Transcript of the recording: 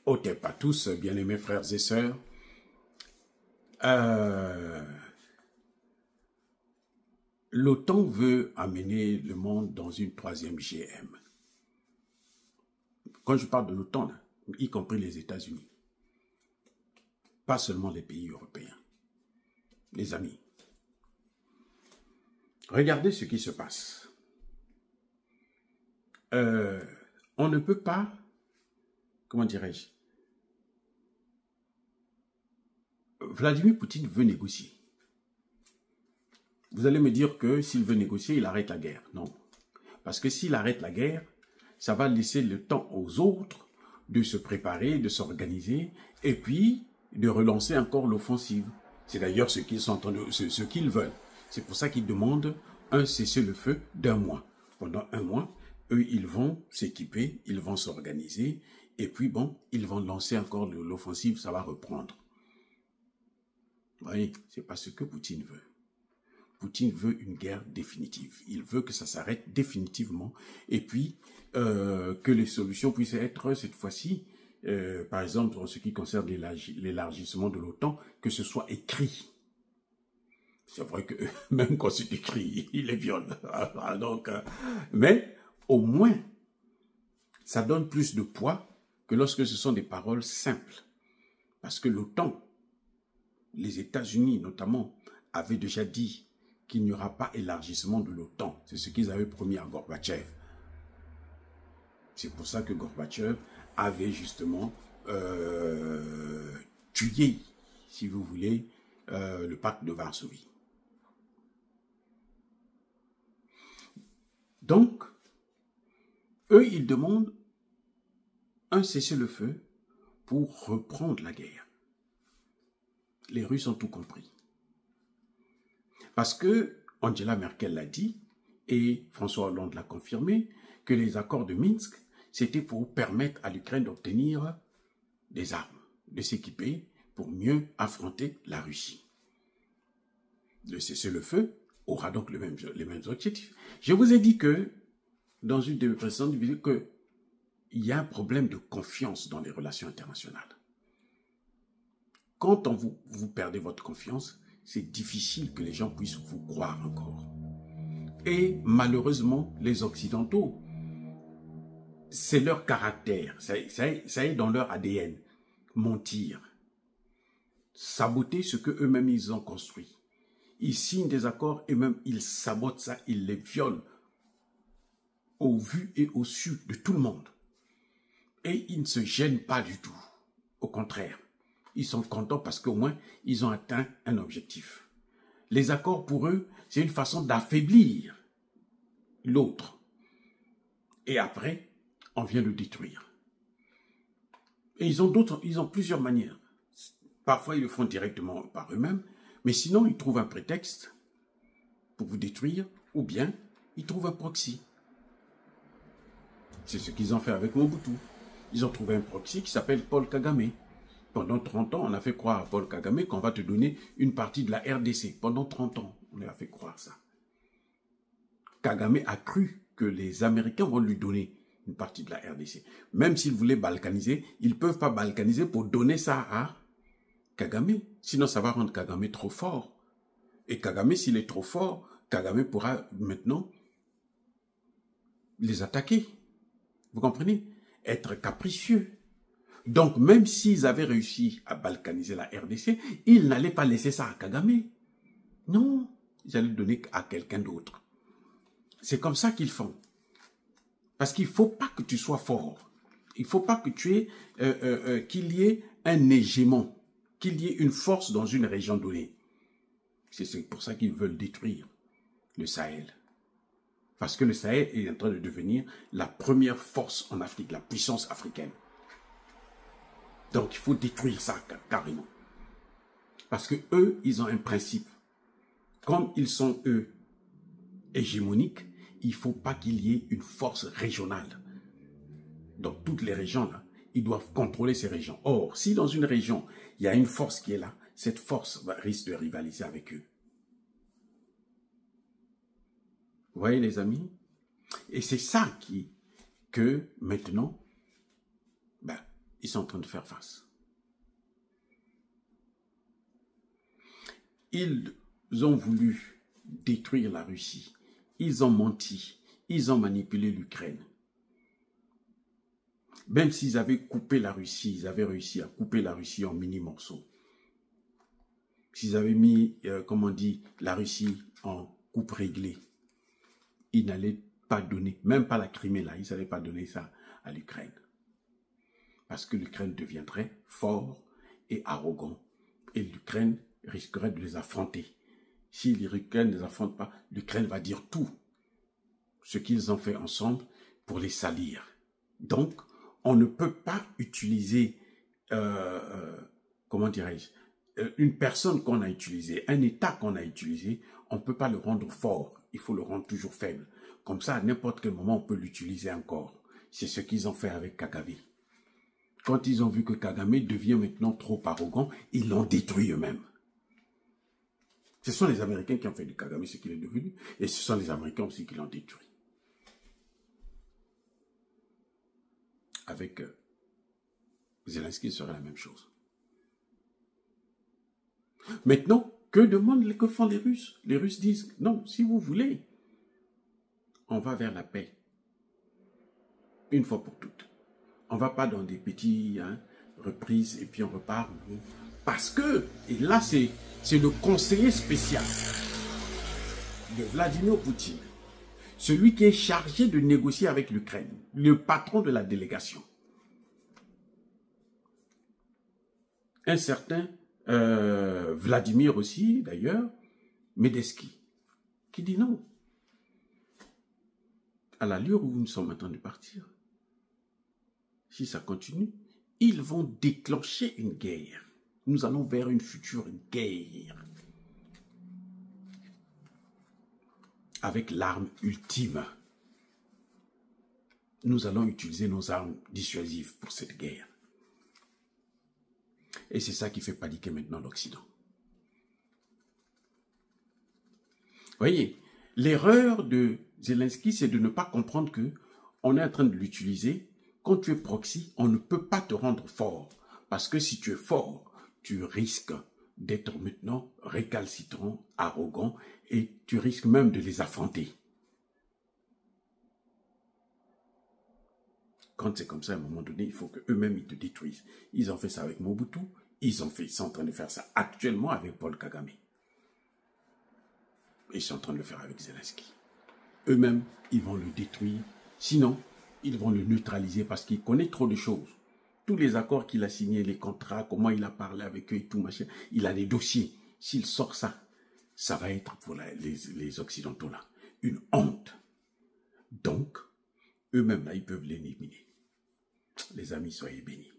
Otep à tous, bien-aimés frères et sœurs. L'OTAN veut amener le monde dans une troisième GM. Quand je parle de l'OTAN, y compris les États-Unis, pas seulement les pays européens. Les amis, regardez ce qui se passe. On ne peut pas, comment dirais-je, Vladimir Poutine veut négocier. Vous allez me dire que s'il veut négocier, il arrête la guerre. Non. Parce que s'il arrête la guerre, ça va laisser le temps aux autres de se préparer, de s'organiser, et puis de relancer encore l'offensive. C'est d'ailleurs ce qu'ils sont en train de, ce qu'ils veulent. C'est pour ça qu'ils demandent un cessez-le-feu d'1 mois. Pendant 1 mois, eux, ils vont s'équiper, ils vont s'organiser, et puis bon, ils vont lancer encore l'offensive, ça va reprendre. Vous voyez, c'est pas ce que Poutine veut. Poutine veut une guerre définitive. Il veut que ça s'arrête définitivement et puis que les solutions puissent être cette fois-ci, par exemple, en ce qui concerne l'élargissement de l'OTAN, que ce soit écrit. C'est vrai que même quand c'est écrit, il les viole. Donc, mais au moins, ça donne plus de poids que lorsque ce sont des paroles simples. Parce que l'OTAN, les États-Unis notamment, avaient déjà dit qu'il n'y aura pas élargissement de l'OTAN. C'est ce qu'ils avaient promis à Gorbatchev. C'est pour ça que Gorbatchev avait justement tué, si vous voulez, le pacte de Varsovie. Donc, eux, ils demandent un cessez-le-feu pour reprendre la guerre. Les Russes ont tout compris. Parce que Angela Merkel l'a dit, et François Hollande l'a confirmé, que les accords de Minsk, c'était pour permettre à l'Ukraine d'obtenir des armes, de s'équiper pour mieux affronter la Russie. Le cessez-le-feu aura donc les mêmes objectifs. Je vous ai dit que, dans une de mes précédentes vidéos, qu'il y a un problème de confiance dans les relations internationales. Quand vous perdez votre confiance, c'est difficile que les gens puissent vous croire encore. Et malheureusement, les Occidentaux, c'est leur caractère, ça est dans leur ADN. Mentir, saboter ce que eux-mêmes ils ont construit. Ils signent des accords et même ils sabotent ça, ils les violent au vu et au su de tout le monde. Et ils ne se gênent pas du tout. Au contraire, ils sont contents parce qu'au moins, ils ont atteint un objectif. Les accords, pour eux, c'est une façon d'affaiblir l'autre. Et après, on vient le détruire. Et ils ont plusieurs manières. Parfois, ils le font directement par eux-mêmes, mais sinon, ils trouvent un prétexte pour vous détruire, ou bien ils trouvent un proxy. C'est ce qu'ils ont fait avec Mobutu. Ils ont trouvé un proxy qui s'appelle Paul Kagame. Pendant 30 ans, on a fait croire à Paul Kagame qu'on va te donner une partie de la RDC. Pendant 30 ans, on lui a fait croire ça. Kagame a cru que les Américains vont lui donner une partie de la RDC. Même s'ils voulaient balkaniser, ils ne peuvent pas balkaniser pour donner ça à Kagame. Sinon, ça va rendre Kagame trop fort. Et Kagame, s'il est trop fort, Kagame pourra maintenant les attaquer. Vous comprenez? Être capricieux. Donc, même s'ils avaient réussi à balkaniser la RDC, ils n'allaient pas laisser ça à Kagame. Non, ils allaient le donner à quelqu'un d'autre. C'est comme ça qu'ils font. Parce qu'il ne faut pas que tu sois fort. Il ne faut pas que tu aies, qu'il y ait un hégémon, qu'il y ait une force dans une région donnée. C'est pour ça qu'ils veulent détruire le Sahel. Parce que le Sahel est en train de devenir la première force en Afrique, la puissance africaine. Donc, il faut détruire ça carrément. Parce que eux, ils ont un principe. Comme ils sont, eux, hégémoniques, il ne faut pas qu'il y ait une force régionale. Dans toutes les régions, là, ils doivent contrôler ces régions. Or, si dans une région, il y a une force qui est là, cette force risque de rivaliser avec eux. Vous voyez, les amis? Et c'est ça que maintenant, ils sont en train de faire face. Ils ont voulu détruire la Russie. Ils ont menti. Ils ont manipulé l'Ukraine. Même s'ils avaient coupé la Russie, ils avaient réussi à couper la Russie en mini-morceaux. S'ils avaient mis, comme on dit, la Russie en coupe réglée, ils n'allaient pas donner, même pas la Crimée là, ils n'allaient pas donner ça à l'Ukraine. Parce que l'Ukraine deviendrait fort et arrogant. Et l'Ukraine risquerait de les affronter. Si l'Ukraine ne les affronte pas, l'Ukraine va dire tout ce qu'ils ont fait ensemble pour les salir. Donc, on ne peut pas utiliser, comment dirais-je, une personne qu'on a utilisée, un État qu'on a utilisé, on ne peut pas le rendre fort, il faut le rendre toujours faible. Comme ça, à n'importe quel moment, on peut l'utiliser encore. C'est ce qu'ils ont fait avec Kagame. Quand ils ont vu que Kagame devient maintenant trop arrogant, ils l'ont détruit eux-mêmes. Ce sont les Américains qui ont fait de Kagame ce qu'il est devenu, et ce sont les Américains aussi qui l'ont détruit. Avec Zelensky, ce serait la même chose. Maintenant, que font les Russes? Les Russes disent, non, si vous voulez, on va vers la paix. Une fois pour toutes. On ne va pas dans des petits reprises et puis on repart. Parce que, et là c'est le conseiller spécial de Vladimir Poutine, celui qui est chargé de négocier avec l'Ukraine, le patron de la délégation. Un certain Vladimir aussi, d'ailleurs, Medensky, qui dit non. À l'allure où nous sommes en train de partir, si ça continue, ils vont déclencher une guerre. Nous allons vers une future guerre. Avec l'arme ultime. Nous allons utiliser nos armes dissuasives pour cette guerre. Et c'est ça qui fait paniquer maintenant l'Occident. Voyez, l'erreur de Zelensky, c'est de ne pas comprendre que on est en train de l'utiliser. Quand tu es proxy, on ne peut pas te rendre fort. Parce que si tu es fort, tu risques d'être maintenant récalcitrant, arrogant, et tu risques même de les affronter. Quand c'est comme ça, à un moment donné, il faut qu'eux-mêmes ils te détruisent. Ils ont fait ça avec Mobutu, ils sont en train de faire ça actuellement avec Paul Kagame. Ils sont en train de le faire avec Zelensky. Eux-mêmes, ils vont le détruire. Sinon, ils vont le neutraliser parce qu'il connaît trop de choses. Tous les accords qu'il a signés, les contrats, comment il a parlé avec eux et tout, machin, il a des dossiers. S'il sort ça, ça va être pour les Occidentaux là une honte. Donc, eux-mêmes là, ils peuvent l'éliminer. Les amis, soyez bénis.